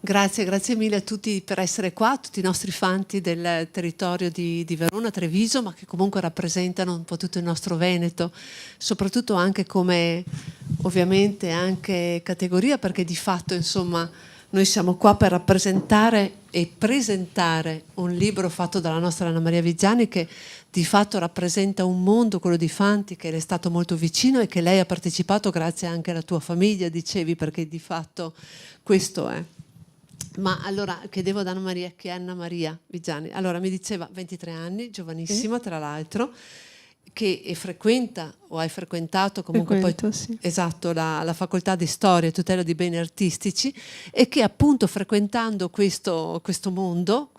Grazie mille a tutti per essere qua, a tutti i nostri fanti del territorio di Verona, Treviso, ma che comunque rappresentano un po' tutto il nostro Veneto, soprattutto anche come ovviamente anche categoria, perché di fatto insomma noi siamo qua per rappresentare e presentare un libro fatto dalla nostra Anna Maria Viggiani che di fatto rappresenta un mondo, quello di Fanti, che le è stato molto vicino e che lei ha partecipato grazie anche alla tua famiglia, dicevi, perché di fatto questo è. Ma allora chiedevo ad Anna Maria, chi è Anna Maria Viggiani? Allora mi diceva 23 anni, giovanissima tra l'altro, che frequenta o hai frequentato comunque Sì. Esatto, la facoltà di storia e tutela dei beni artistici e che appunto frequentando questo mondo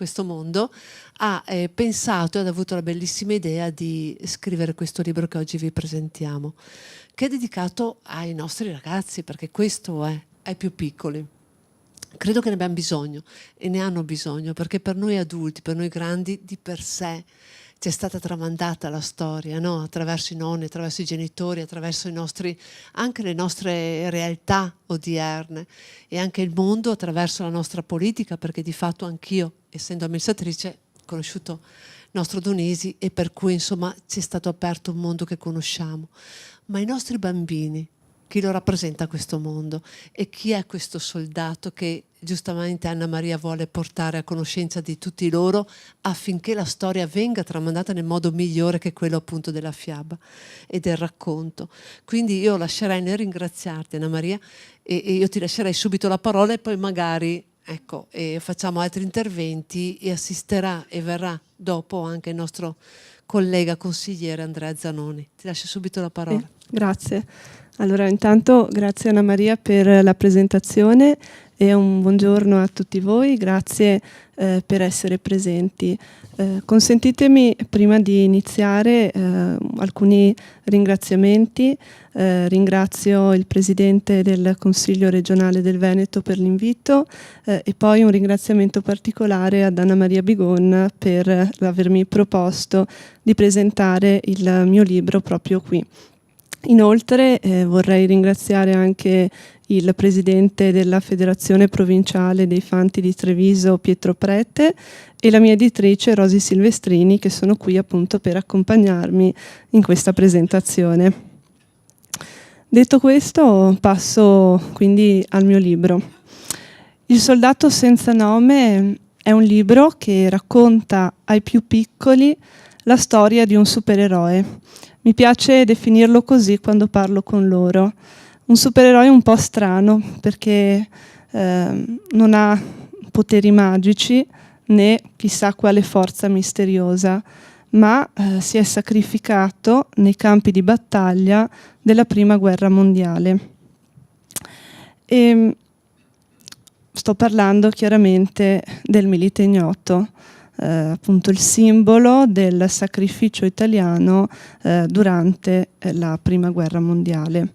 ha pensato ed ha avuto la bellissima idea di scrivere questo libro che oggi vi presentiamo, che è dedicato ai nostri ragazzi, perché questo è, ai più piccoli. Credo che ne abbiamo bisogno e ne hanno bisogno, perché per noi adulti, per noi grandi, di per sé ci è stata tramandata la storia, no? Attraverso i nonni, attraverso i genitori, attraverso anche le nostre realtà odierne e anche il mondo attraverso la nostra politica, perché di fatto anch'io, essendo amministratrice, ho conosciuto il nostro Donisi e per cui insomma ci è stato aperto un mondo che conosciamo. Ma i nostri bambini, chi lo rappresenta questo mondo e chi è questo soldato che giustamente Anna Maria vuole portare a conoscenza di tutti loro affinché la storia venga tramandata nel modo migliore che quello appunto della fiaba e del racconto. Quindi io lascerei nel ringraziarti Anna Maria e io ti lascerei subito la parola e poi magari facciamo altri interventi e assisterà e verrà dopo anche il nostro collega consigliere Andrea Zanoni. Ti lascio subito la parola. Grazie. Allora, intanto grazie Anna Maria per la presentazione e un buongiorno a tutti voi, grazie per essere presenti. Consentitemi prima di iniziare alcuni ringraziamenti. Ringrazio il Presidente del Consiglio regionale del Veneto per l'invito e poi un ringraziamento particolare ad Anna Maria Bigon per avermi proposto di presentare il mio libro proprio qui. Inoltre vorrei ringraziare anche il presidente della Federazione Provinciale dei Fanti di Treviso, Pietro Prete, e la mia editrice Rosi Silvestrini, che sono qui appunto per accompagnarmi in questa presentazione. Detto questo, passo quindi al mio libro. Il soldato senza nome è un libro che racconta ai più piccoli la storia di un supereroe. Mi piace definirlo così quando parlo con loro. Un supereroe un po' strano perché non ha poteri magici né chissà quale forza misteriosa, ma si è sacrificato nei campi di battaglia della Prima Guerra Mondiale. E sto parlando chiaramente del Milite Ignoto. Appunto il simbolo del sacrificio italiano durante la Prima Guerra Mondiale.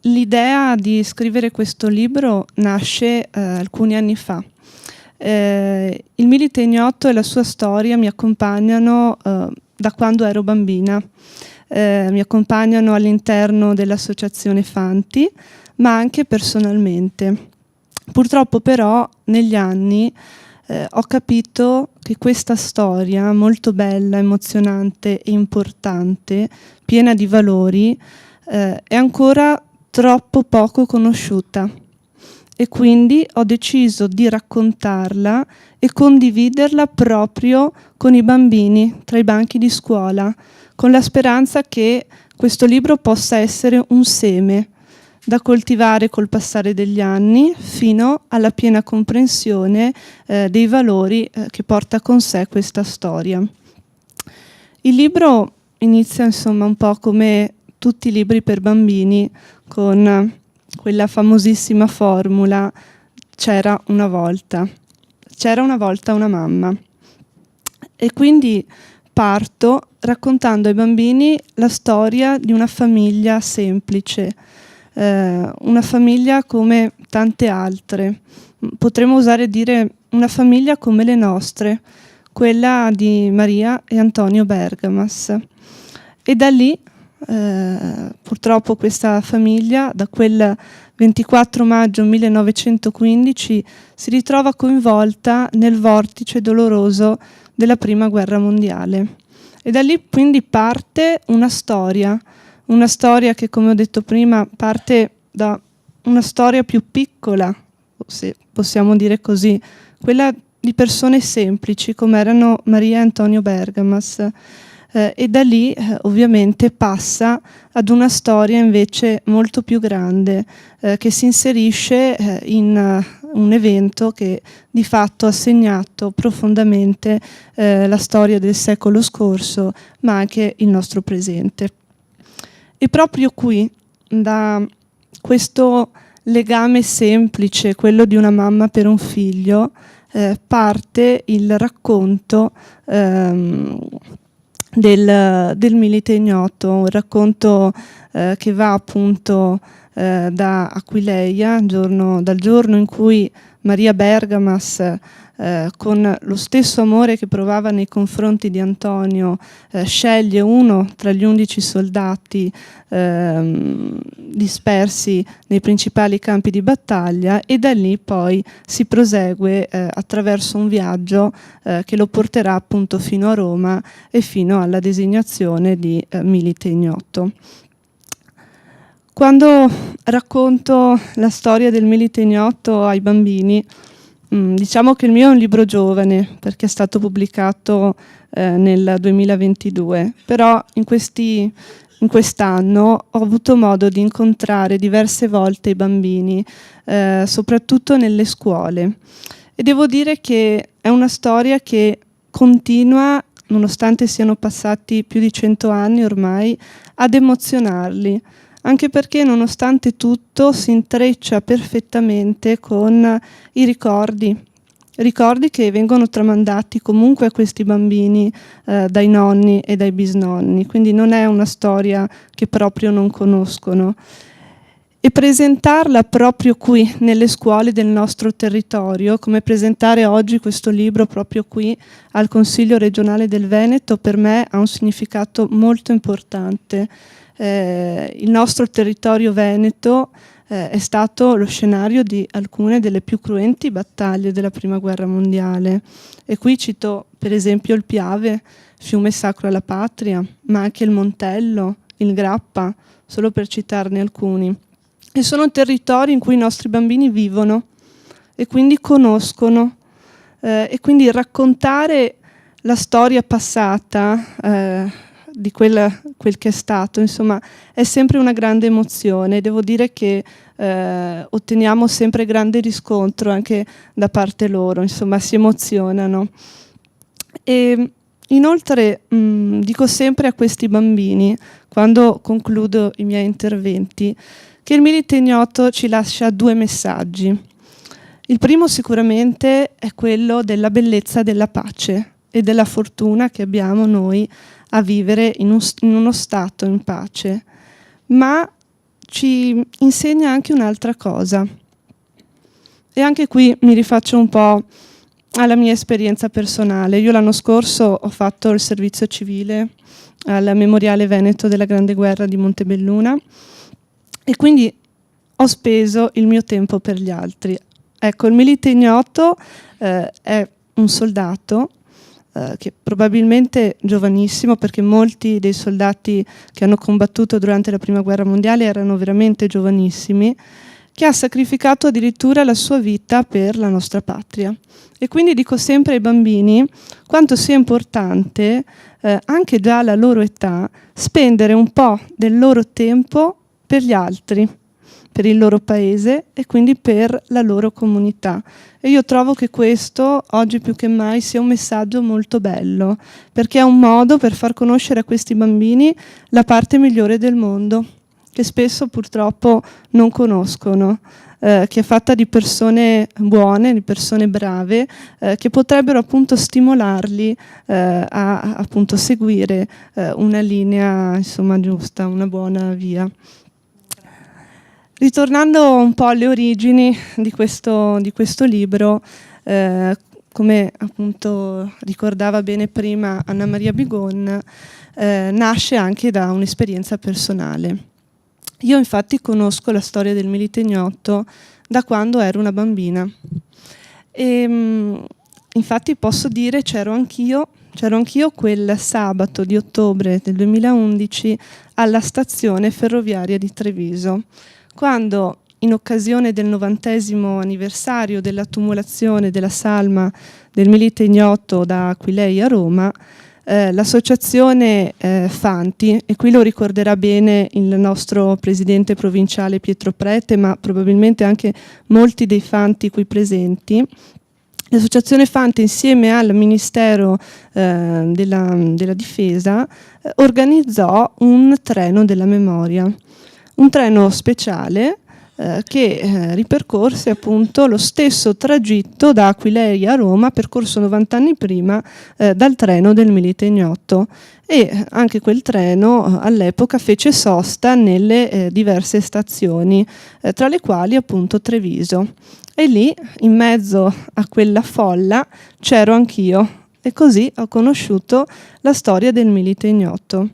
L'idea di scrivere questo libro nasce alcuni anni fa. Il Milite Ignoto e la sua storia mi accompagnano da quando ero bambina. Mi accompagnano all'interno dell'associazione Fanti, ma anche personalmente. Purtroppo però negli anni ho capito che questa storia molto bella, emozionante e importante, piena di valori, è ancora troppo poco conosciuta e quindi ho deciso di raccontarla e condividerla proprio con i bambini tra i banchi di scuola, con la speranza che questo libro possa essere un seme da coltivare col passare degli anni fino alla piena comprensione dei valori che porta con sé questa storia. Il libro inizia insomma un po' come tutti i libri per bambini con quella famosissima formula c'era una volta una mamma, e quindi parto raccontando ai bambini la storia di una famiglia semplice, una famiglia come tante altre, potremmo osare dire una famiglia come le nostre, quella di Maria e Antonio Bergamas. E da lì purtroppo questa famiglia, da quel 24 maggio 1915, si ritrova coinvolta nel vortice doloroso della Prima Guerra Mondiale. E da lì quindi parte una storia che, come ho detto prima, parte da una storia più piccola, se possiamo dire così, quella di persone semplici come erano Maria e Antonio Bergamas, e da lì ovviamente passa ad una storia invece molto più grande, che si inserisce in un evento che di fatto ha segnato profondamente la storia del secolo scorso, ma anche il nostro presente. E proprio qui, da questo legame semplice, quello di una mamma per un figlio, parte il racconto del Milite Ignoto, un racconto che va appunto da Aquileia, dal giorno in cui Maria Bergamas, con lo stesso amore che provava nei confronti di Antonio, sceglie uno tra gli 11 soldati dispersi nei principali campi di battaglia, e da lì poi si prosegue attraverso un viaggio che lo porterà appunto fino a Roma e fino alla designazione di Milite Ignoto. Quando racconto la storia del Milite Ignoto ai bambini, diciamo che il mio è un libro giovane, perché è stato pubblicato nel 2022, però in quest'anno ho avuto modo di incontrare diverse volte i bambini, soprattutto nelle scuole, e devo dire che è una storia che continua, nonostante siano passati più di 100 anni ormai, ad emozionarli, anche perché nonostante tutto si intreccia perfettamente con i ricordi che vengono tramandati comunque a questi bambini dai nonni e dai bisnonni, quindi non è una storia che proprio non conoscono. E presentarla proprio qui nelle scuole del nostro territorio, come presentare oggi questo libro proprio qui al Consiglio regionale del Veneto, per me ha un significato molto importante. Il nostro territorio veneto è stato lo scenario di alcune delle più cruenti battaglie della Prima Guerra Mondiale, e qui cito per esempio il Piave, fiume sacro alla patria, ma anche il Montello, il Grappa, solo per citarne alcuni. E sono territori in cui i nostri bambini vivono e quindi conoscono, e quindi raccontare la storia passata di quel che è stato, insomma, è sempre una grande emozione. Devo dire che otteniamo sempre grande riscontro anche da parte loro, insomma, si emozionano. E inoltre dico sempre a questi bambini, quando concludo i miei interventi, che il Milite Ignoto ci lascia 2 messaggi. Il primo sicuramente è quello della bellezza della pace e della fortuna che abbiamo noi a vivere in uno stato in pace, ma ci insegna anche un'altra cosa. E anche qui mi rifaccio un po' alla mia esperienza personale. Io l'anno scorso ho fatto il servizio civile al Memoriale Veneto della Grande Guerra di Montebelluna, e quindi ho speso il mio tempo per gli altri. Ecco, il Milite Ignoto è un soldato che probabilmente giovanissimo, perché molti dei soldati che hanno combattuto durante la Prima Guerra Mondiale erano veramente giovanissimi, che ha sacrificato addirittura la sua vita per la nostra patria. E quindi dico sempre ai bambini quanto sia importante, anche già alla loro età, spendere un po' del loro tempo per gli altri, per il loro paese e quindi per la loro comunità. E io trovo che questo, oggi più che mai, sia un messaggio molto bello, perché è un modo per far conoscere a questi bambini la parte migliore del mondo, che spesso purtroppo non conoscono, che è fatta di persone buone, di persone brave, che potrebbero appunto stimolarli a appunto seguire una linea, insomma, giusta, una buona via. Ritornando un po' alle origini di questo libro, come appunto ricordava bene prima Anna Maria Bigon, nasce anche da un'esperienza personale. Io infatti conosco la storia del Milite Ignoto da quando ero una bambina e infatti posso dire c'ero anch'io quel sabato di ottobre del 2011 alla stazione ferroviaria di Treviso, quando in occasione del 90° anniversario della tumulazione della salma del Milite Ignoto da Aquileia a Roma, l'associazione Fanti, e qui lo ricorderà bene il nostro presidente provinciale Pietro Prete, ma probabilmente anche molti dei Fanti qui presenti, l'associazione Fanti insieme al Ministero della Difesa organizzò un treno della memoria, un treno speciale che ripercorse appunto lo stesso tragitto da Aquileia a Roma, percorso 90 anni prima dal treno del Milite Ignoto, e anche quel treno all'epoca fece sosta nelle diverse stazioni, tra le quali appunto Treviso. E lì, in mezzo a quella folla, c'ero anch'io, e così ho conosciuto la storia del Milite Ignoto.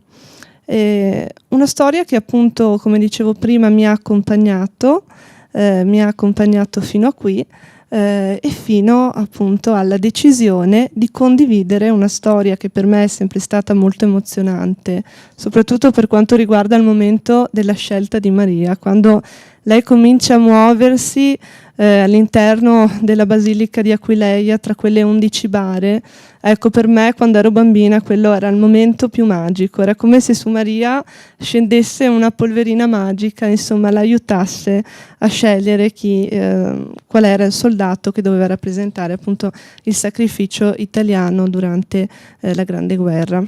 Una storia che appunto, come dicevo prima, mi ha accompagnato fino a qui e fino appunto alla decisione di condividere una storia che per me è sempre stata molto emozionante, soprattutto per quanto riguarda il momento della scelta di Maria, quando lei comincia a muoversi all'interno della Basilica di Aquileia tra quelle 11 bare. Ecco, per me quando ero bambina quello era il momento più magico, era come se su Maria scendesse una polverina magica, insomma la aiutasse a scegliere qual era il soldato che doveva rappresentare appunto il sacrificio italiano durante la Grande Guerra.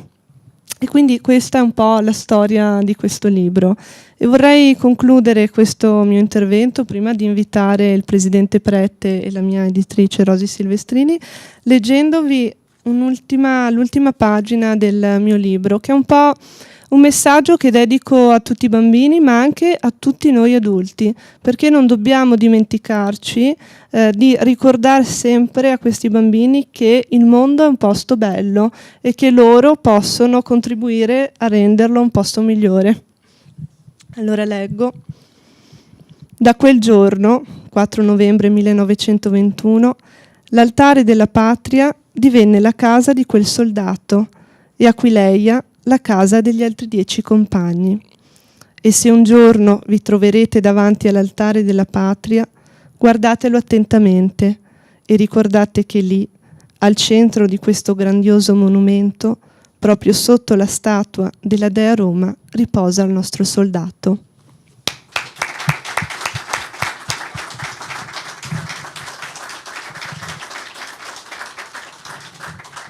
E quindi questa è un po' la storia di questo libro. E vorrei concludere questo mio intervento, prima di invitare il presidente Prete e la mia editrice Rosi Silvestrini, leggendovi l'ultima pagina del mio libro, che è un po' un messaggio che dedico a tutti i bambini, ma anche a tutti noi adulti, perché non dobbiamo dimenticarci di ricordare sempre a questi bambini che il mondo è un posto bello e che loro possono contribuire a renderlo un posto migliore. Allora leggo. Da quel giorno, 4 novembre 1921, l'altare della patria divenne la casa di quel soldato e Aquileia la casa degli altri 10 compagni. E se un giorno vi troverete davanti all'altare della patria, guardatelo attentamente e ricordate che lì, al centro di questo grandioso monumento, proprio sotto la statua della Dea Roma, riposa il nostro soldato.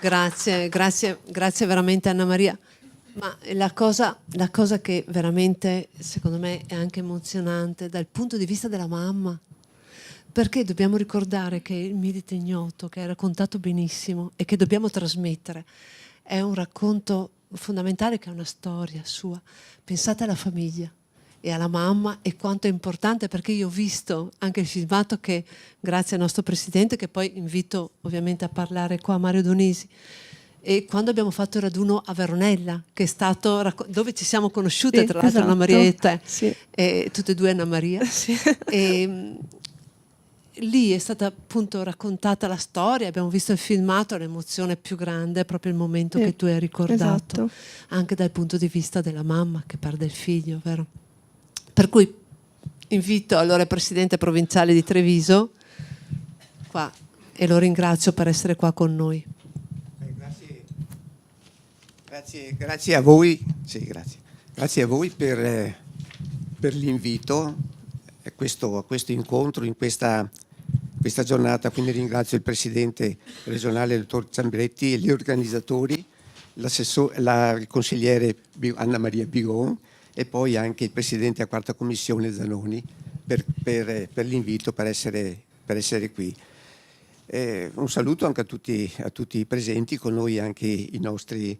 Grazie veramente Anna Maria. Ma la cosa che veramente secondo me è anche emozionante dal punto di vista della mamma, perché dobbiamo ricordare che il Milite Ignoto, che è raccontato benissimo e che dobbiamo trasmettere, è un racconto fondamentale, che è una storia sua. Pensate alla famiglia e alla mamma e quanto è importante, perché io ho visto anche il filmato che, grazie al nostro presidente, che poi invito ovviamente a parlare qua, Mario Donisi, e quando abbiamo fatto il raduno a Veronella, che è stato dove ci siamo conosciute, tra l'altro, Anna Maria e te, sì. E tutte e due Anna Maria, sì. E lì è stata appunto raccontata la storia, abbiamo visto il filmato, l'emozione più grande è proprio il momento che tu hai ricordato, esatto. Anche dal punto di vista della mamma che perde il figlio, vero? Per cui invito allora il presidente provinciale di Treviso qua, e lo ringrazio per essere qua con noi. Grazie a voi, sì, grazie a voi per l'invito a questo incontro in questa giornata. Quindi ringrazio il presidente regionale, il dottor Zambretti, e gli organizzatori, il consigliere Anna Maria Bigon e poi anche il presidente a quarta commissione Zanoni per l'invito, per essere qui. Un saluto anche a tutti i presenti, con noi anche i nostri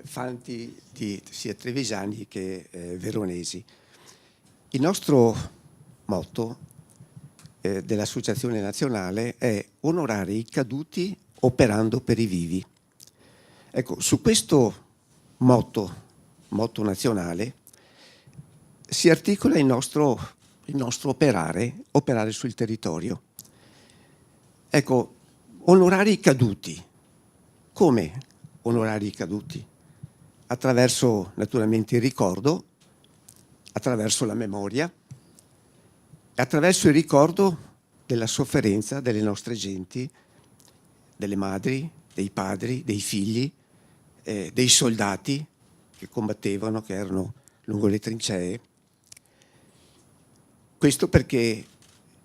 fanti sia trevisani che veronesi. Il nostro motto dell'Associazione Nazionale è onorare i caduti operando per i vivi. Ecco, su questo motto motto nazionale, si articola il nostro operare sul territorio. Ecco, onorare i caduti. Come onorare i caduti? Attraverso naturalmente il ricordo, attraverso la memoria, attraverso il ricordo della sofferenza delle nostre genti, delle madri, dei padri, dei figli, dei soldati che combattevano, che erano lungo le trincee. Questo perché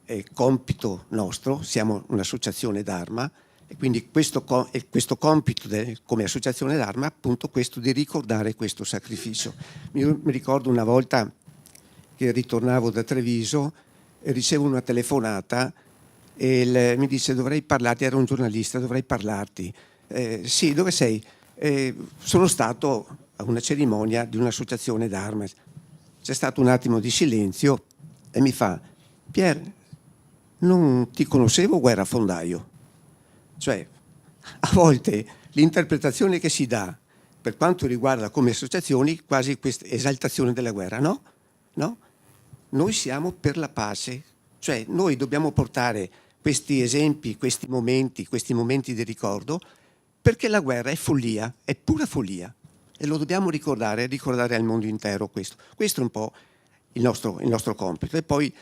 è compito nostro, siamo un'associazione d'Arma, e quindi questo compito come associazione d'Arma, appunto questo di ricordare questo sacrificio. Mi ricordo una volta che ritornavo da Treviso e ricevo una telefonata e mi dice: dovrei parlarti, era un giornalista, dovrei parlarti. Sì, dove sei? Sono stato a una cerimonia di un'associazione d'Arma. C'è stato un attimo di silenzio e mi fa: Pier, non ti conoscevo, guerrafondaio. Cioè, a volte l'interpretazione che si dà per quanto riguarda come associazioni, quasi questa esaltazione della guerra, no? No? Noi siamo per la pace, cioè noi dobbiamo portare questi esempi, questi momenti di ricordo, perché la guerra è follia, è pura follia, e lo dobbiamo ricordare al mondo intero questo. Questo è un po' il nostro compito. E poi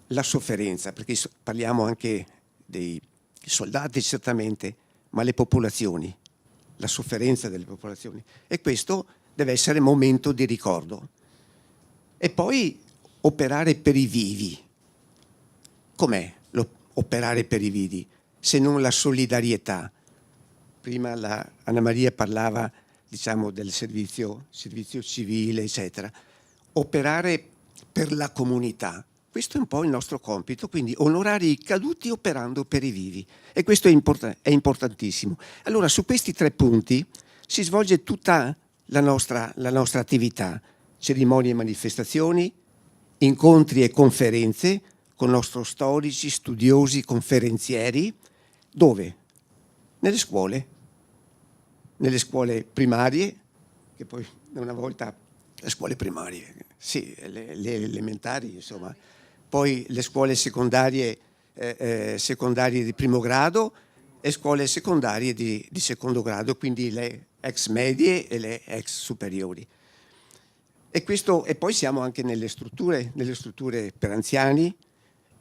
la sofferenza, perché parliamo anche dei soldati certamente, ma le popolazioni, la sofferenza delle popolazioni. E questo deve essere momento di ricordo. E poi operare per i vivi. Com'è operare per i vivi? Se non la solidarietà. Prima Anna Maria parlava, diciamo, del servizio civile, eccetera. Operare per la comunità. Questo è un po' il nostro compito, quindi onorare i caduti operando per i vivi. E questo è importantissimo. Allora, su questi 3 punti si svolge tutta la nostra attività. Cerimonie e manifestazioni, incontri e conferenze con nostri storici, studiosi, conferenzieri. Dove? Nelle scuole primarie, che poi una volta le scuole primarie, sì, le elementari, insomma, poi le scuole secondarie di primo grado e scuole secondarie di secondo grado, quindi le ex medie e le ex superiori. E poi siamo anche nelle strutture per anziani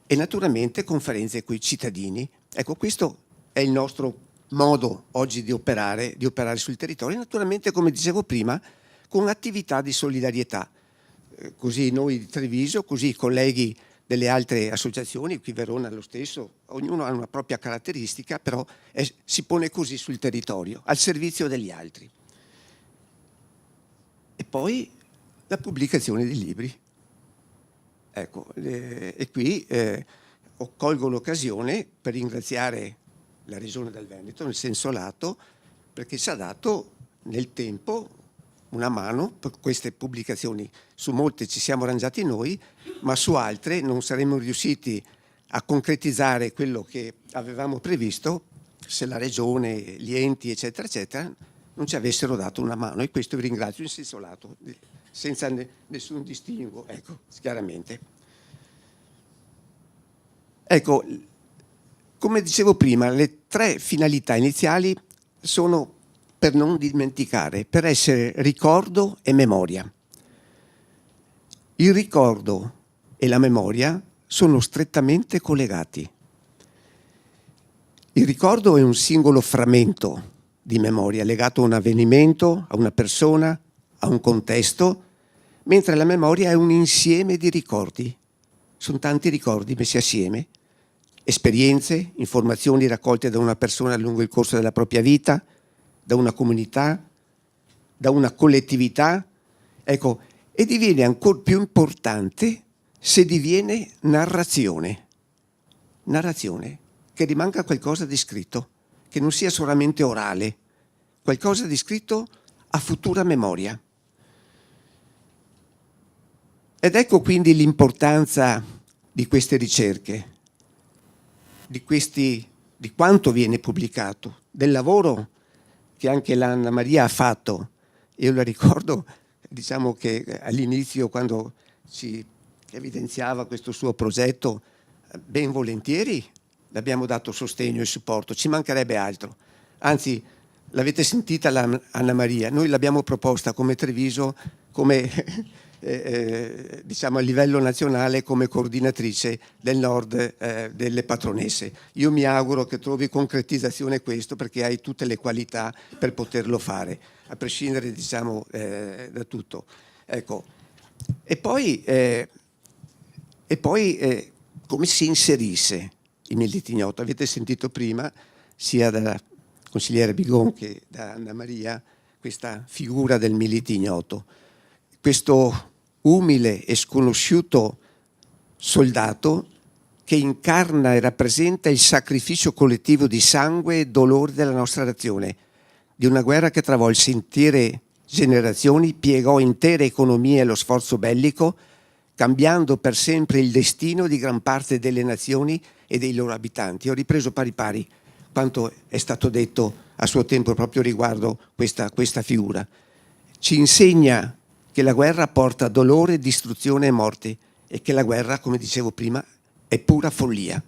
e naturalmente conferenze con i cittadini. Ecco, questo è il nostro modo oggi di operare sul territorio, naturalmente, come dicevo prima, con attività di solidarietà. Così noi di Treviso, così i colleghi delle altre associazioni, qui Verona lo stesso, ognuno ha una propria caratteristica, però si pone così sul territorio, al servizio degli altri. E poi la pubblicazione di libri. Ecco, e qui colgo l'occasione per ringraziare la Regione del Veneto, nel senso lato, perché ci ha dato nel tempo una mano per queste pubblicazioni. Su molte ci siamo arrangiati noi, ma su altre non saremmo riusciti a concretizzare quello che avevamo previsto se la Regione, gli enti, eccetera, eccetera, non ci avessero dato una mano. E questo vi ringrazio in senso lato, senza nessun distinguo, ecco, chiaramente. Ecco, come dicevo prima, le 3 finalità iniziali sono per non dimenticare, per essere ricordo e memoria. Il ricordo e la memoria sono strettamente collegati. Il ricordo è un singolo frammento di memoria legato a un avvenimento, a una persona, a un contesto, mentre la memoria è un insieme di ricordi. Sono tanti ricordi messi assieme, esperienze, informazioni raccolte da una persona lungo il corso della propria vita, da una comunità, da una collettività, ecco, e diviene ancora più importante se diviene narrazione, che rimanga qualcosa di scritto, che non sia solamente orale, qualcosa di scritto a futura memoria. Ed ecco quindi l'importanza di queste ricerche, di quanto viene pubblicato, del lavoro che anche l'Anna Maria ha fatto io la ricordo, diciamo che all'inizio, quando si evidenziava questo suo progetto, ben volentieri le abbiamo dato sostegno e supporto, ci mancherebbe altro. Anzi, l'avete sentita Anna Maria, noi l'abbiamo proposta come Treviso, come diciamo a livello nazionale, come coordinatrice del nord delle patronesse. Io mi auguro che trovi concretizzazione questo, perché hai tutte le qualità per poterlo fare, a prescindere, diciamo, da tutto. Ecco. E poi come si inserisse il Milite Ignoto? Avete sentito prima, sia dalla consigliere Bigon che da Anna Maria, questa figura del Milite Ignoto, questo umile e sconosciuto soldato che incarna e rappresenta il sacrificio collettivo di sangue e dolore della nostra nazione, di una guerra che travolse intere generazioni, piegò intere economie allo sforzo bellico, cambiando per sempre il destino di gran parte delle nazioni e dei loro abitanti. Ho ripreso pari pari quanto è stato detto a suo tempo proprio riguardo questa figura. Ci insegna che la guerra porta dolore, distruzione e morte, e che la guerra, come dicevo prima, è pura follia.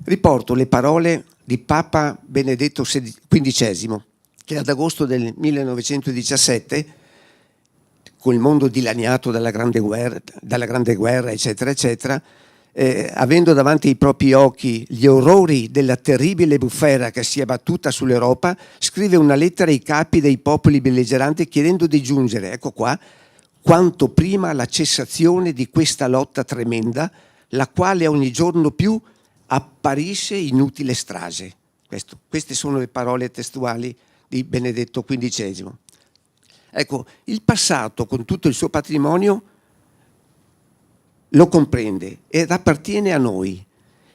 Riporto le parole di Papa Benedetto XV, che ad agosto del 1917, con il mondo dilaniato dalla grande guerra, eccetera, eccetera, avendo davanti ai propri occhi gli orrori della terribile bufera che si è abbattuta sull'Europa, scrive una lettera ai capi dei popoli belligeranti chiedendo di giungere, ecco qua, quanto prima la cessazione di questa lotta tremenda, la quale ogni giorno più apparisce inutile strage. Queste sono le parole testuali di Benedetto XV. Ecco, il passato con tutto il suo patrimonio lo comprende ed appartiene a noi,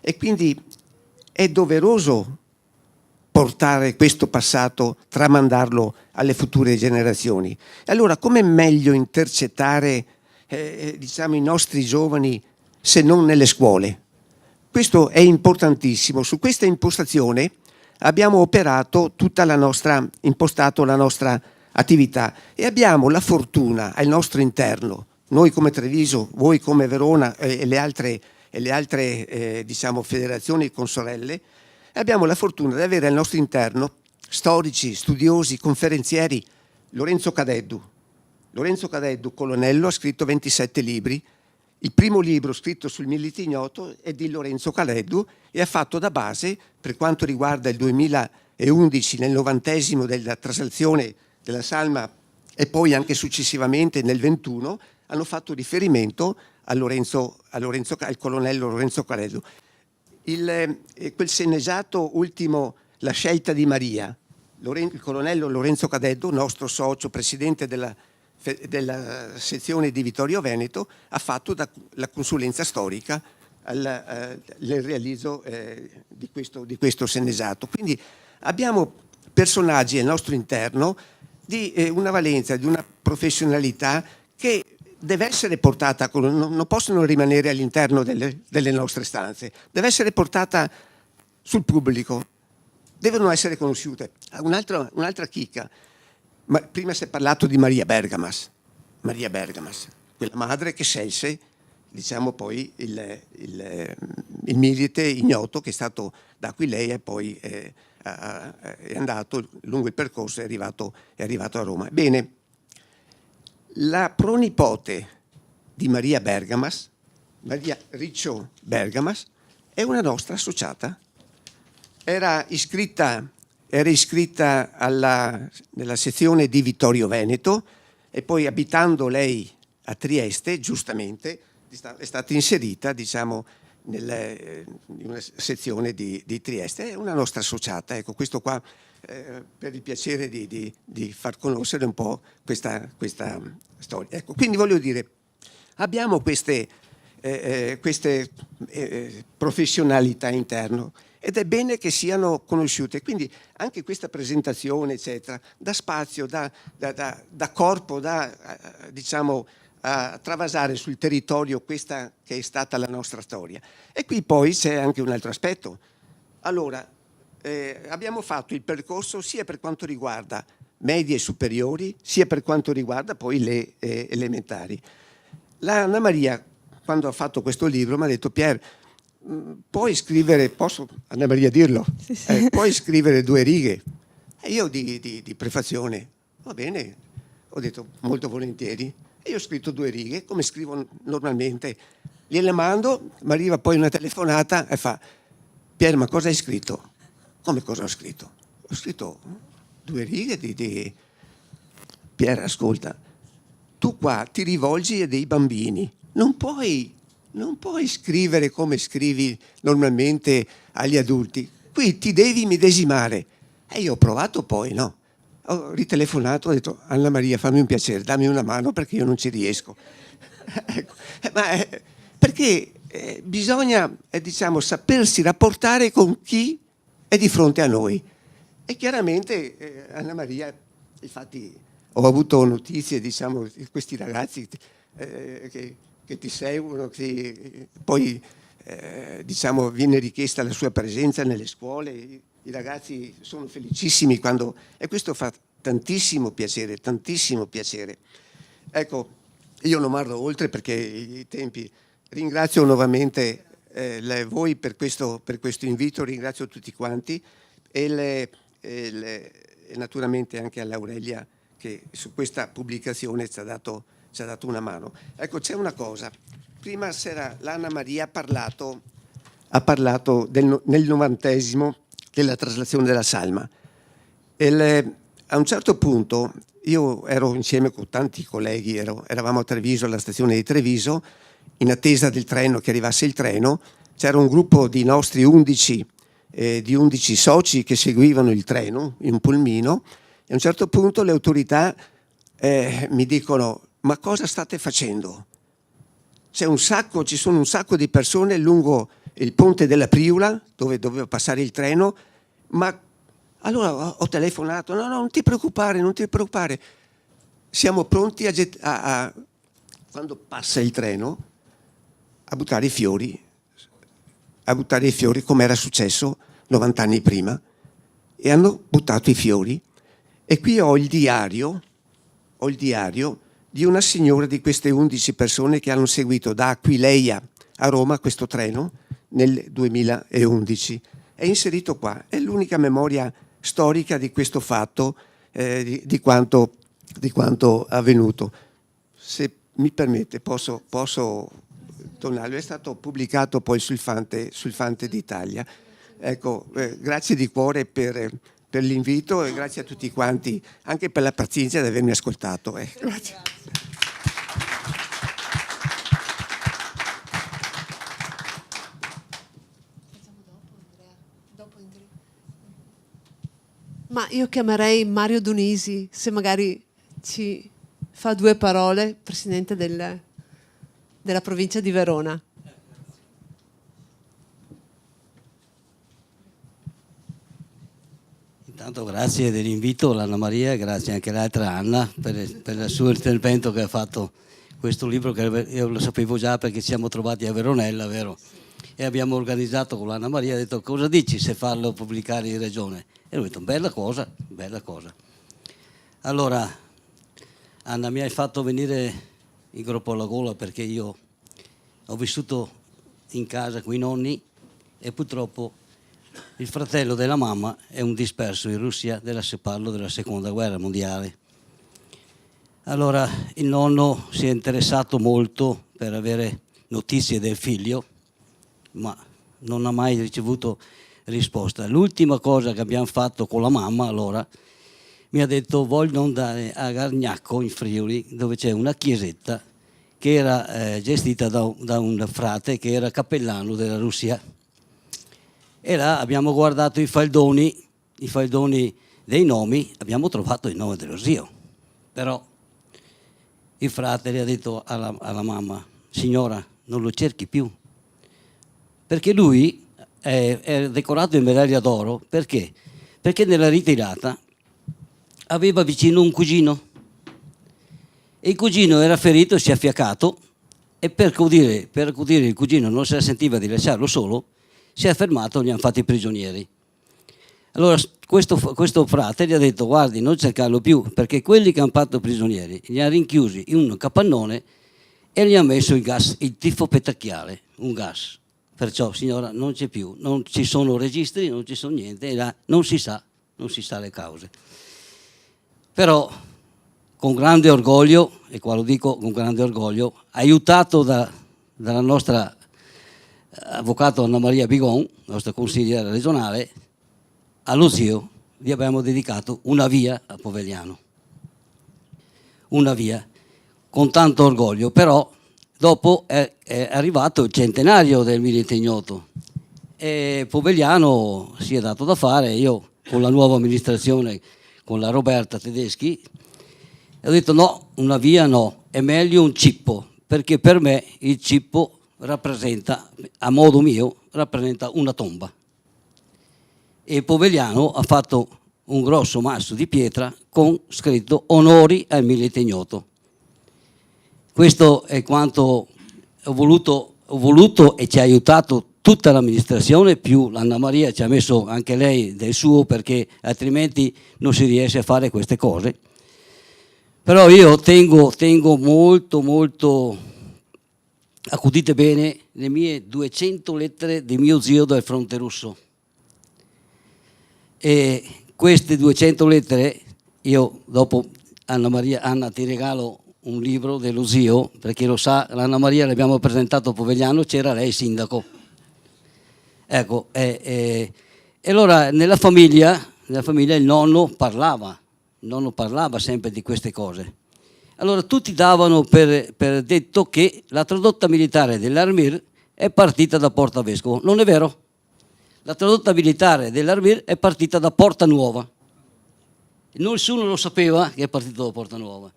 e quindi è doveroso portare questo passato, tramandarlo alle future generazioni. Allora, come meglio intercettare diciamo, i nostri giovani se non nelle scuole? Questo è importantissimo. Su questa impostazione abbiamo impostato la nostra attività, e abbiamo la fortuna al nostro interno, noi come Treviso, voi come Verona e le altre diciamo, federazioni consorelle, abbiamo la fortuna di avere al nostro interno storici, studiosi, conferenzieri. Lorenzo Cadeddu, colonnello, ha scritto 27 libri. Il primo libro scritto sul Milite Ignoto è di Lorenzo Cadeddu e ha fatto da base, per quanto riguarda il 2011, nel 90° della traslazione della salma, e poi anche successivamente nel 21, hanno fatto riferimento al colonnello Lorenzo Cadeddu. Quel sceneggiato ultimo, La scelta di Maria, il colonnello Lorenzo Cadeddu, nostro socio, presidente della sezione di Vittorio Veneto, ha fatto la consulenza storica nel realizzo di questo sceneggiato. Quindi abbiamo personaggi al nostro interno di una valenza, di una professionalità che deve essere portata, non possono rimanere all'interno delle nostre stanze, deve essere portata sul pubblico, devono essere conosciute. Un'altra chicca, ma prima si è parlato di Maria Bergamas, quella madre che scelse, diciamo, poi il Milite Ignoto, che è stato da qui lei e poi è andato lungo il percorso, è arrivato a Roma. Bene, la pronipote di Maria Bergamas, Maria Riccio Bergamas, è una nostra associata. Era iscritta nella sezione di Vittorio Veneto, e poi, abitando lei a Trieste, giustamente è stata inserita, diciamo, in una sezione di Trieste. È una nostra associata. Ecco, questo qua per il piacere di far conoscere un po' questa storia. Ecco, quindi voglio dire, abbiamo queste professionalità interne, ed è bene che siano conosciute. Quindi anche questa presentazione, eccetera, dà spazio, dà corpo, diciamo, a travasare sul territorio questa che è stata la nostra storia. E qui poi c'è anche un altro aspetto. Allora, abbiamo fatto il percorso sia per quanto riguarda medie e superiori, sia per quanto riguarda poi le elementari. La Anna Maria, quando ha fatto questo libro, mi ha detto: Pier, puoi scrivere, posso Anna Maria dirlo? Sì. Puoi scrivere 2 righe? E io di prefazione, va bene, ho detto molto volentieri. E io ho scritto 2 righe, come scrivo normalmente. Gliele mando, mi arriva poi una telefonata e fa: Pier, ma cosa hai scritto? Come cosa ho scritto? Ho scritto 2 righe di... Pier, ascolta, tu qua ti rivolgi a dei bambini, non puoi scrivere come scrivi normalmente agli adulti, qui ti devi medesimare. E io ho provato poi, no? Ho ritelefonato, ho detto: Anna Maria, fammi un piacere, dammi una mano perché io non ci riesco. Ecco. Perché bisogna diciamo, sapersi rapportare con chi è di fronte a noi. E chiaramente Anna Maria, infatti ho avuto notizie, diciamo, di questi ragazzi che ti seguono, che poi diciamo, viene richiesta la sua presenza nelle scuole, i ragazzi sono felicissimi quando... E questo fa tantissimo piacere, tantissimo piacere. Ecco, io non marro oltre perché i tempi... Ringrazio nuovamente voi per questo invito, ringrazio tutti quanti e naturalmente anche all'Aurelia che su questa pubblicazione ci ha dato una mano. Ecco, c'è una cosa. Prima sera l'Anna Maria ha parlato nel 90° della traslazione della Salma. A un certo punto io ero insieme con tanti colleghi, eravamo a Treviso, alla stazione di Treviso, in attesa del treno, che arrivasse il treno. C'era un gruppo di nostri 11 soci che seguivano il treno in un pulmino e a un certo punto le autorità mi dicono: ma cosa state facendo? Ci sono un sacco di persone lungo il ponte della Priula dove doveva passare il treno, ma allora ho telefonato: no, non ti preoccupare, siamo pronti quando passa il treno a buttare i fiori come era successo 90 anni prima, e hanno buttato i fiori. E qui ho il diario di una signora di queste 11 persone che hanno seguito da Aquileia a Roma questo treno nel 2011. È inserito qua, è l'unica memoria storica di questo fatto, di quanto avvenuto. Se mi permette posso donarlo, è stato pubblicato poi sul Fante d'Italia. Ecco, grazie di cuore per l'invito e grazie a tutti quanti anche per la pazienza di avermi ascoltato. Grazie. Ma io chiamerei Mario Dunisi, se magari ci fa 2 parole, presidente della provincia di Verona. Intanto grazie dell'invito all'Anna Maria, grazie anche all'altra Anna per il suo intervento che ha fatto questo libro, che io lo sapevo già perché ci siamo trovati a Veronella, vero? E abbiamo organizzato con l'Anna Maria, ha detto: cosa dici se farlo pubblicare in regione? E ho detto: bella cosa. Allora, Anna, mi hai fatto venire in groppo alla gola perché io ho vissuto in casa con i nonni e purtroppo il fratello della mamma è un disperso in Russia, parlo della seconda guerra mondiale. Allora il nonno si è interessato molto per avere notizie del figlio, ma non ha mai ricevuto risposta. L'ultima cosa che abbiamo fatto con la mamma, allora, mi ha detto: voglio andare a Gargnacco in Friuli, dove c'è una chiesetta che era gestita da un frate che era cappellano della Russia. E là abbiamo guardato i faldoni dei nomi, abbiamo trovato il nome dello zio. Però il frate le ha detto alla mamma: signora, non lo cerchi più. Perché lui è decorato in medaglia d'oro. Perché? Perché nella ritirata aveva vicino un cugino. E il cugino era ferito, si è affiaccato, e per accudire il cugino non se la sentiva di lasciarlo solo, si è fermato e li hanno fatti prigionieri. Allora questo frate gli ha detto: guardi, non cercarlo più, perché quelli che hanno fatto prigionieri li ha rinchiusi in un capannone e gli ha messo il gas, il tifo petacchiale, un gas. Perciò, signora, non c'è più, non ci sono registri, non ci sono niente, e là non si sa le cause. Però con grande orgoglio, e qua lo dico con grande orgoglio, aiutato dalla nostra avvocato Anna Maria Bigon, nostra consigliera regionale, allo zio gli abbiamo dedicato una via a Povegliano. Una via, con tanto orgoglio, però dopo è arrivato il centenario del Milite Ignoto e Povegliano si è dato da fare. Io con la nuova amministrazione, con la Roberta Tedeschi, ho detto no, una via no, è meglio un cippo, perché per me il cippo rappresenta, a modo mio, rappresenta una tomba. E Povegliano ha fatto un grosso masso di pietra con scritto onori al Milite Ignoto. Questo è quanto ho voluto e ci ha aiutato tutta l'amministrazione, più l'Anna Maria ci ha messo anche lei del suo, perché altrimenti non si riesce a fare queste cose. Però io tengo molto, accudite bene, le mie 200 lettere di mio zio dal fronte russo. E queste 200 lettere, io dopo, Anna, ti regalo un libro dello zio, perché lo sa, l'Anna Maria l'abbiamo presentato a Povegliano, c'era lei sindaco. Ecco, e allora nella famiglia il nonno parlava sempre di queste cose. Allora tutti davano per detto che la tradotta militare dell'Armir è partita da Porta Vescovo. Non è vero? La tradotta militare dell'Armir è partita da Porta Nuova. Nessuno lo sapeva che è partito da Porta Nuova.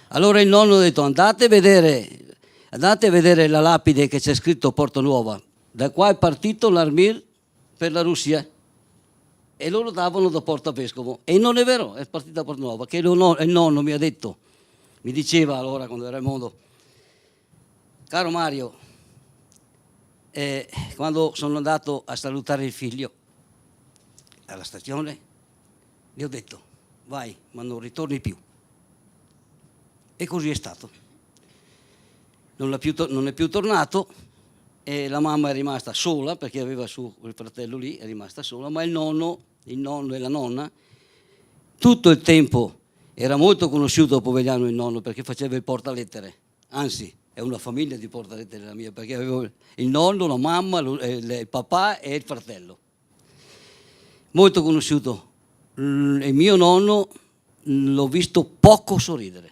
Allora il nonno ha detto: andate a vedere la lapide che c'è scritto Porta Nuova. Da qua è partito l'Armir per la Russia. E loro davano da Porta Vescovo. E non è vero, è partita da Porta Nuova. Che il nonno mi ha detto, mi diceva allora quando era in mondo: caro Mario, quando sono andato a salutare il figlio alla stazione, gli ho detto: vai, ma non ritorni più. E così è stato. Non è più tornato, e la mamma è rimasta sola, perché aveva su quel fratello lì, è rimasta sola, ma il nonno e la nonna tutto il tempo era molto conosciuto a Povegliano, il nonno, perché faceva il portalettere. Anzi, è una famiglia di portalettere la mia, perché avevo il nonno, la mamma, il papà e il fratello. Molto conosciuto. Il mio nonno l'ho visto poco sorridere.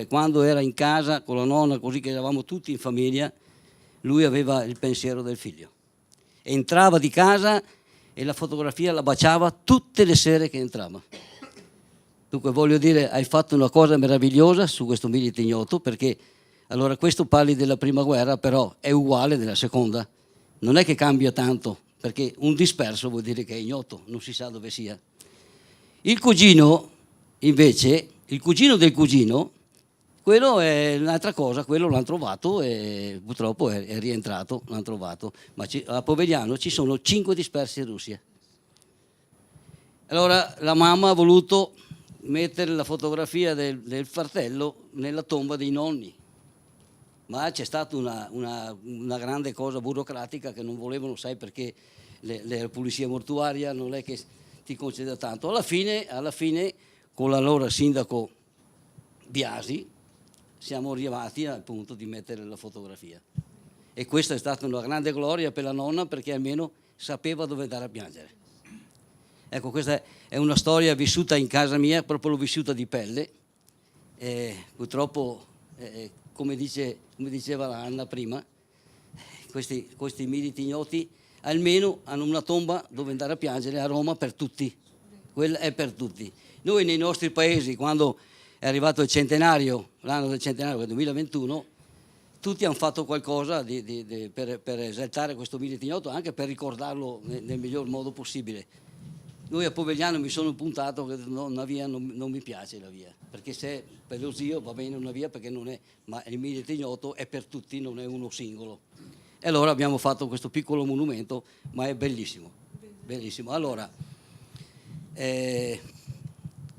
Quando era in casa con la nonna, così che eravamo tutti in famiglia, lui aveva il pensiero del figlio. Entrava di casa e la fotografia la baciava tutte le sere che entrava. Dunque voglio dire, hai fatto una cosa meravigliosa su questo Milite Ignoto, perché allora questo parli della prima guerra, però è uguale della seconda. Non è che cambia tanto, perché un disperso vuol dire che è ignoto, non si sa dove sia. Il cugino, invece, il cugino del cugino, quello è un'altra cosa, quello l'hanno trovato e purtroppo è rientrato, l'hanno trovato. Ma a Povegliano ci sono 5 dispersi in Russia. Allora la mamma ha voluto mettere la fotografia del fratello nella tomba dei nonni, ma c'è stata una grande cosa burocratica che non volevano, sai, perché la polizia mortuaria non è che ti concede tanto. Alla fine con l'allora sindaco Biasi siamo arrivati al punto di mettere la fotografia, e questa è stata una grande gloria per la nonna, perché almeno sapeva dove andare a piangere. Ecco, questa è una storia vissuta in casa mia, proprio l'ho vissuta di pelle. Purtroppo, come diceva la Anna prima, questi Militi Ignoti almeno hanno una tomba dove andare a piangere a Roma per tutti. Quella è per tutti. Noi nei nostri paesi, quando è arrivato il centenario, l'anno del centenario, il 2021, tutti hanno fatto qualcosa per esaltare questo Milite Ignoto, anche per ricordarlo nel miglior modo possibile. Noi a Povegliano mi sono puntato che una via non mi piace, la via, perché se per lo zio va bene una via, perché non è, ma il Milite Ignoto è per tutti, non è uno singolo. E allora abbiamo fatto questo piccolo monumento, ma è bellissimo, benissimo. Allora,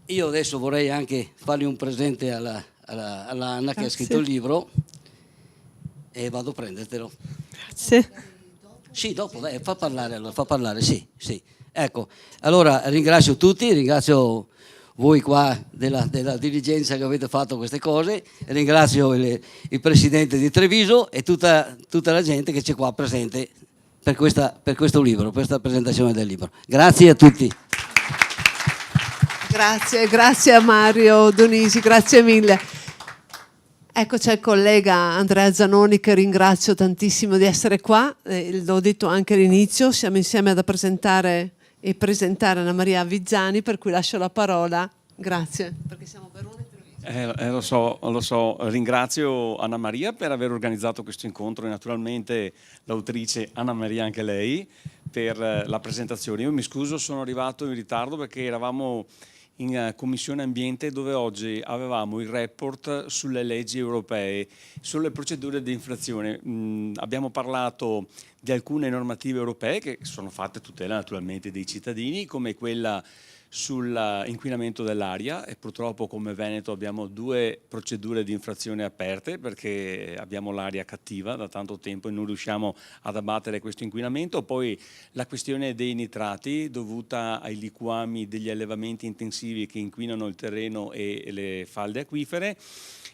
io adesso vorrei anche fargli un presente alla Anna che ha scritto il libro e vado a prendertelo. Grazie. Sì, dopo, dai, fa parlare, allora, fa parlare, sì, sì. Ecco, allora ringrazio tutti, ringrazio voi qua della dirigenza che avete fatto queste cose, ringrazio il presidente di Treviso e tutta la gente che c'è qua presente per questo libro, per questa presentazione del libro. Grazie a tutti. Grazie a Mario Donisi, grazie mille. Ecco, c'è il collega Andrea Zanoni che ringrazio tantissimo di essere qua, l'ho detto anche all'inizio, siamo insieme ad presentare Anna Maria Vizzani, per cui lascio la parola. Grazie, perché siamo Verona e Treviso. Lo so, ringrazio Anna Maria per aver organizzato questo incontro e naturalmente l'autrice Anna Maria anche lei per la presentazione. Io mi scuso, sono arrivato in ritardo perché eravamo in Commissione Ambiente dove oggi avevamo il report sulle leggi europee, sulle procedure di infrazione. Abbiamo parlato di alcune normative europee che sono fatte a tutela naturalmente dei cittadini, come quella sull'inquinamento dell'aria, e purtroppo come Veneto abbiamo 2 procedure di infrazione aperte perché abbiamo l'aria cattiva da tanto tempo e non riusciamo ad abbattere questo inquinamento. Poi la questione dei nitrati dovuta ai liquami degli allevamenti intensivi che inquinano il terreno e le falde acquifere,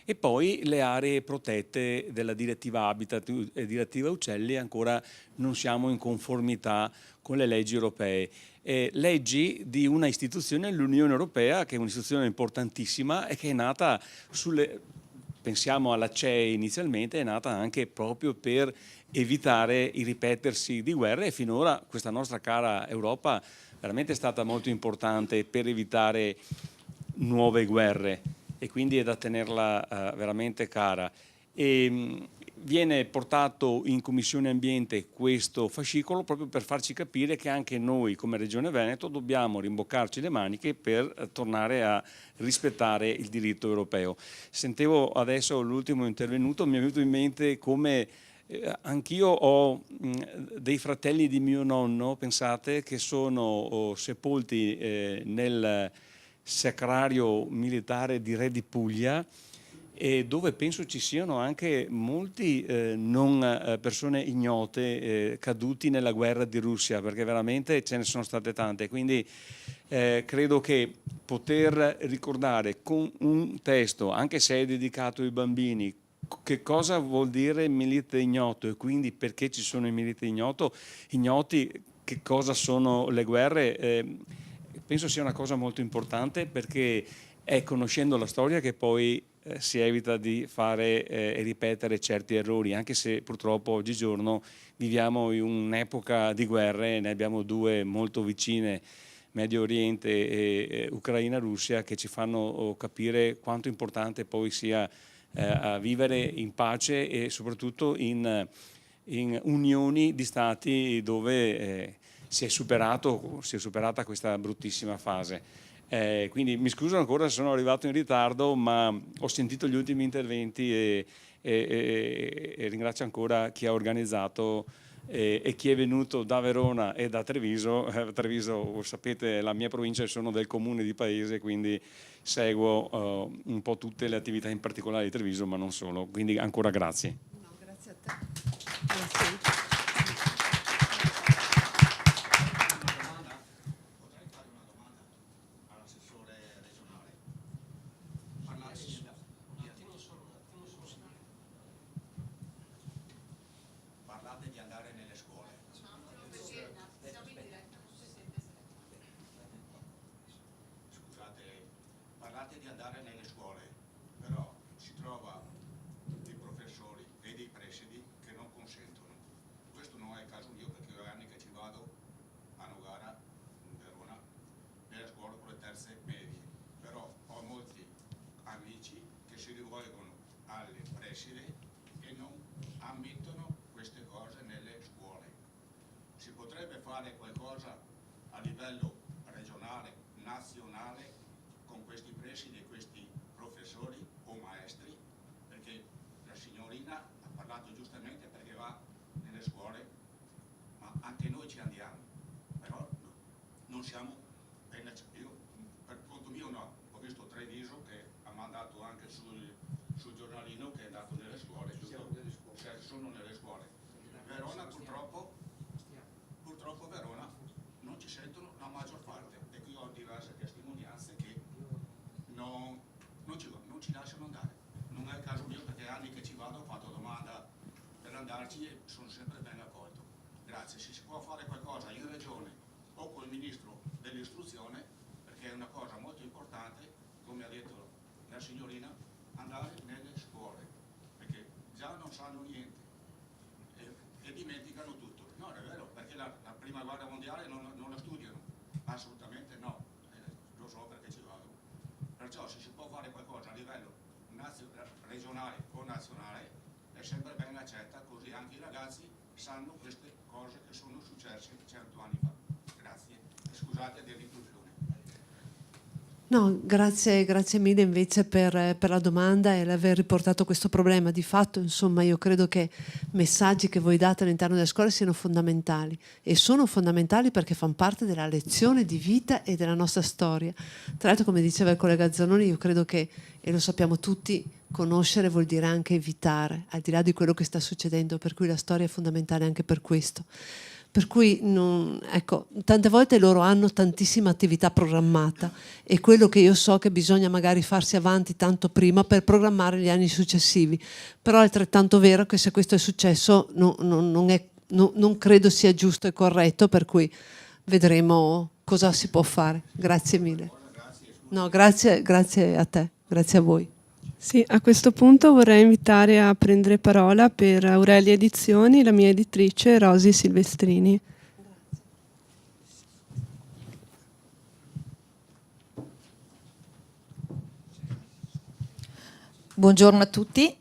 e poi le aree protette della direttiva Habitat e direttiva Uccelli. Ancora non siamo in conformità con le leggi europee. Leggi di una istituzione, l'Unione Europea, che è un'istituzione importantissima e che è nata pensiamo alla CEE inizialmente, è nata anche proprio per evitare il ripetersi di guerre, e finora questa nostra cara Europa veramente è stata molto importante per evitare nuove guerre, e quindi è da tenerla veramente cara. Viene portato in Commissione Ambiente questo fascicolo proprio per farci capire che anche noi come Regione Veneto dobbiamo rimboccarci le maniche per tornare a rispettare il diritto europeo. Sentivo adesso l'ultimo intervenuto, mi è venuto in mente come anch'io ho dei fratelli di mio nonno, pensate, che sono sepolti nel sacrario militare di Re di Puglia, e dove penso ci siano anche molti persone ignote caduti nella guerra di Russia, perché veramente ce ne sono state tante. Quindi credo che poter ricordare con un testo, anche se è dedicato ai bambini, che cosa vuol dire milite ignoto, e quindi perché ci sono i militi ignoti, che cosa sono le guerre, penso sia una cosa molto importante, perché è conoscendo la storia che poi si evita di fare e ripetere certi errori, anche se purtroppo oggigiorno viviamo in un'epoca di guerre, ne abbiamo 2 molto vicine, Medio Oriente e Ucraina-Russia, che ci fanno capire quanto importante poi sia vivere in pace e soprattutto in unioni di stati dove si è superata questa bruttissima fase. Quindi mi scuso ancora se sono arrivato in ritardo, ma ho sentito gli ultimi interventi e ringrazio ancora chi ha organizzato e chi è venuto da Verona e da Treviso. Treviso, sapete, la mia provincia, sono del comune di Paese, quindi seguo un po' tutte le attività, in particolare di Treviso, ma non solo. Quindi ancora grazie. No, grazie a te. Grazie. Parlate di andare nelle scuole. Scusate, parlate di andare nelle scuole, però si trova dei professori e dei presidi che non consentono. Questo non è il caso mio, perché ho anni che ci vado a Nogara, in Verona, nelle scuole con le terze medie, però ho molti amici che si rivolgono alle presidi e non ammettono queste cose nelle scuole. Si potrebbe fare qualcosa a livello regionale, nazionale, con questi presidi e questi professori o maestri, perché la signorina ha parlato giustamente perché va nelle scuole, ma anche noi ci andiamo, però non siamo ben accettati. Io per conto mio no, ho visto Treviso che ha mandato anche sul giornalino che è andato nelle scuole, sono nelle scuole. Verona purtroppo Verona non ci sentono la maggior parte, e qui ho diverse testimonianze che non ci lasciano andare. Non è il caso mio, perché è anni che ci vado, ho fatto domanda per andarci e sono sempre ben accolto. Grazie. Se si può fare qualcosa in regione o col ministro dell'istruzione, perché è una cosa molto importante, come ha detto la signorina, andare nelle scuole, perché già non sanno niente e dimenticano tutto. No, è vero, perché la prima guerra mondiale non la studiano, assolutamente no, lo so perché ci vado. Perciò se si può fare qualcosa a livello regionale o nazionale è sempre ben accetta, così anche i ragazzi sanno queste cose che sono successe 100 anni fa. Grazie, scusate dell'intrusione. No, grazie mille invece per la domanda e l'aver riportato questo problema. Di fatto, insomma, io credo che messaggi che voi date all'interno delle scuole siano fondamentali, e sono fondamentali perché fanno parte della lezione di vita e della nostra storia. Tra l'altro, come diceva il collega Zanoni, io credo che, e lo sappiamo tutti, conoscere vuol dire anche evitare, al di là di quello che sta succedendo, per cui la storia è fondamentale anche per questo. Per cui, ecco, tante volte loro hanno tantissima attività programmata, e quello che io so che bisogna magari farsi avanti tanto prima per programmare gli anni successivi, però è altrettanto vero che se questo è successo non credo sia giusto e corretto, per cui vedremo cosa si può fare. Grazie mille. No, grazie a te, grazie a voi. Sì, a questo punto vorrei invitare a prendere parola per Aurelia Edizioni la mia editrice Rosy Silvestrini. Buongiorno a tutti,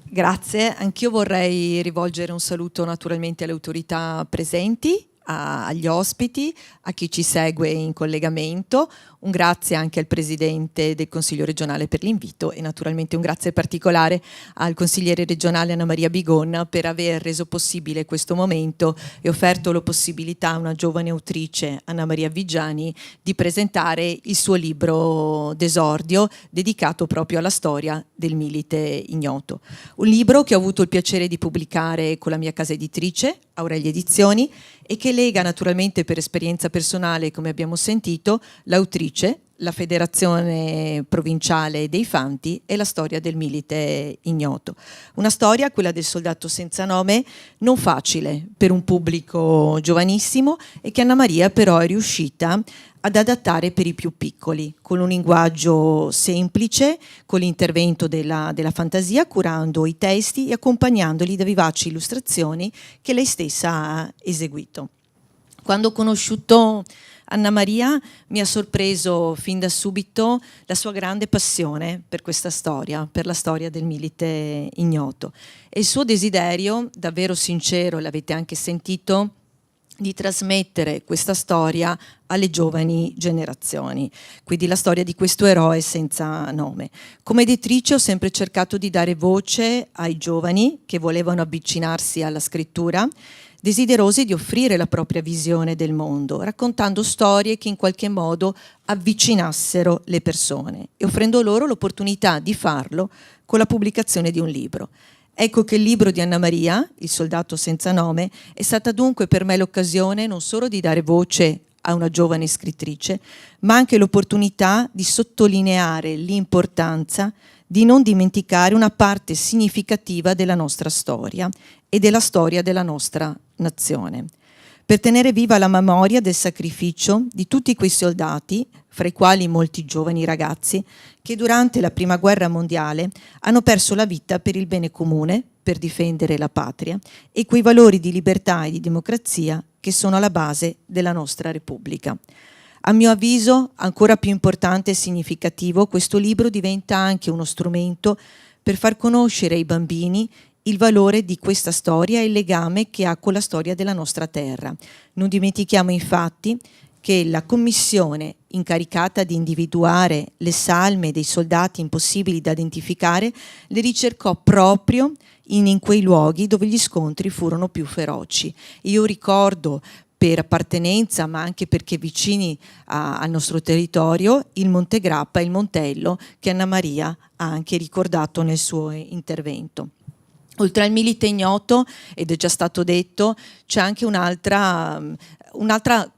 grazie. Anch'io vorrei rivolgere un saluto naturalmente alle autorità presenti, agli ospiti, a chi ci segue in collegamento. Un grazie anche al Presidente del Consiglio regionale per l'invito, e naturalmente un grazie particolare al consigliere regionale Anna Maria Bigon per aver reso possibile questo momento e offerto la possibilità a una giovane autrice, Anna Maria Vigiani, di presentare il suo libro d'esordio dedicato proprio alla storia del Milite Ignoto. Un libro che ho avuto il piacere di pubblicare con la mia casa editrice, Aurelia Edizioni, e che lega naturalmente per esperienza personale, come abbiamo sentito, l'autrice, la Federazione Provinciale dei Fanti e la storia del Milite Ignoto. Una storia, quella del soldato senza nome, non facile per un pubblico giovanissimo, e che Anna Maria però è riuscita ad adattare per i più piccoli, con un linguaggio semplice, con l'intervento della fantasia, curando i testi e accompagnandoli da vivaci illustrazioni che lei stessa ha eseguito. Quando ho conosciuto Anna Maria mi ha sorpreso fin da subito la sua grande passione per questa storia, per la storia del Milite Ignoto, e il suo desiderio, davvero sincero, l'avete anche sentito, di trasmettere questa storia alle giovani generazioni, quindi la storia di questo eroe senza nome. Come editrice ho sempre cercato di dare voce ai giovani che volevano avvicinarsi alla scrittura, desiderosi di offrire la propria visione del mondo, raccontando storie che in qualche modo avvicinassero le persone e offrendo loro l'opportunità di farlo con la pubblicazione di un libro. Ecco che il libro di Anna Maria, Il soldato senza nome, è stata dunque per me l'occasione non solo di dare voce a una giovane scrittrice, ma anche l'opportunità di sottolineare l'importanza di non dimenticare una parte significativa della nostra storia e della storia della nostra nazione, per tenere viva la memoria del sacrificio di tutti quei soldati, fra i quali molti giovani ragazzi, che durante la Prima Guerra Mondiale hanno perso la vita per il bene comune, per difendere la patria e quei valori di libertà e di democrazia che sono alla base della nostra Repubblica. A mio avviso, ancora più importante e significativo, questo libro diventa anche uno strumento per far conoscere ai bambini il valore di questa storia e il legame che ha con la storia della nostra terra. Non dimentichiamo infatti che la commissione incaricata di individuare le salme dei soldati impossibili da identificare le ricercò proprio in quei luoghi dove gli scontri furono più feroci. Io ricordo per appartenenza, ma anche perché vicini al nostro territorio, il Monte Grappa e il Montello, che Anna Maria ha anche ricordato nel suo intervento. Oltre al Milite Ignoto, ed è già stato detto, c'è anche un'altra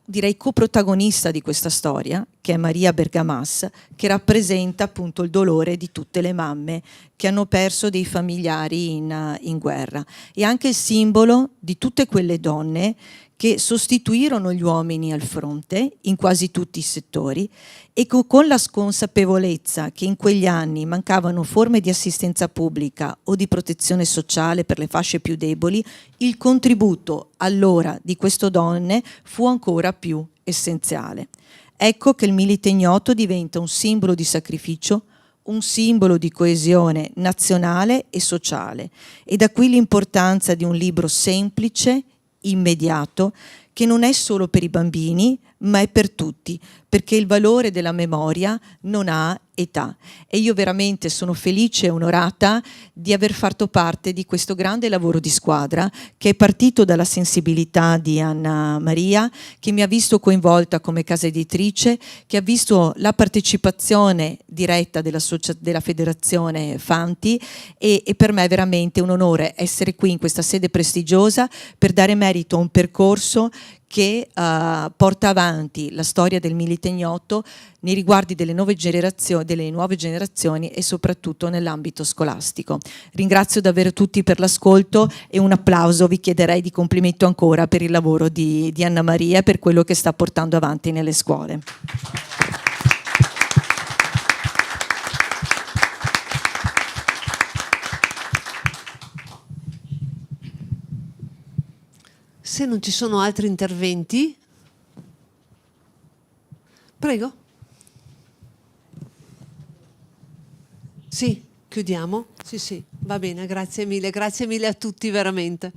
direi coprotagonista di questa storia, che è Maria Bergamas, che rappresenta appunto il dolore di tutte le mamme che hanno perso dei familiari in guerra, e anche il simbolo di tutte quelle donne che sostituirono gli uomini al fronte in quasi tutti i settori, e con la consapevolezza che in quegli anni mancavano forme di assistenza pubblica o di protezione sociale per le fasce più deboli, il contributo allora di queste donne fu ancora più essenziale. Ecco che il Milite Ignoto diventa un simbolo di sacrificio, un simbolo di coesione nazionale e sociale, e da qui l'importanza di un libro semplice, immediato, che non è solo per i bambini, ma è per tutti, perché il valore della memoria non ha età. E io veramente sono felice e onorata di aver fatto parte di questo grande lavoro di squadra, che è partito dalla sensibilità di Anna Maria, che mi ha visto coinvolta come casa editrice, che ha visto la partecipazione diretta della Federazione Fanti, e per me è veramente un onore essere qui in questa sede prestigiosa per dare merito a un percorso che porta avanti la storia del Milite Ignoto nei riguardi delle nuove generazioni e soprattutto nell'ambito scolastico. Ringrazio davvero tutti per l'ascolto, e un applauso vi chiederei di complimento ancora per il lavoro di Anna Maria e per quello che sta portando avanti nelle scuole. Se non ci sono altri interventi, prego. Sì, chiudiamo. Sì, va bene, grazie mille a tutti veramente.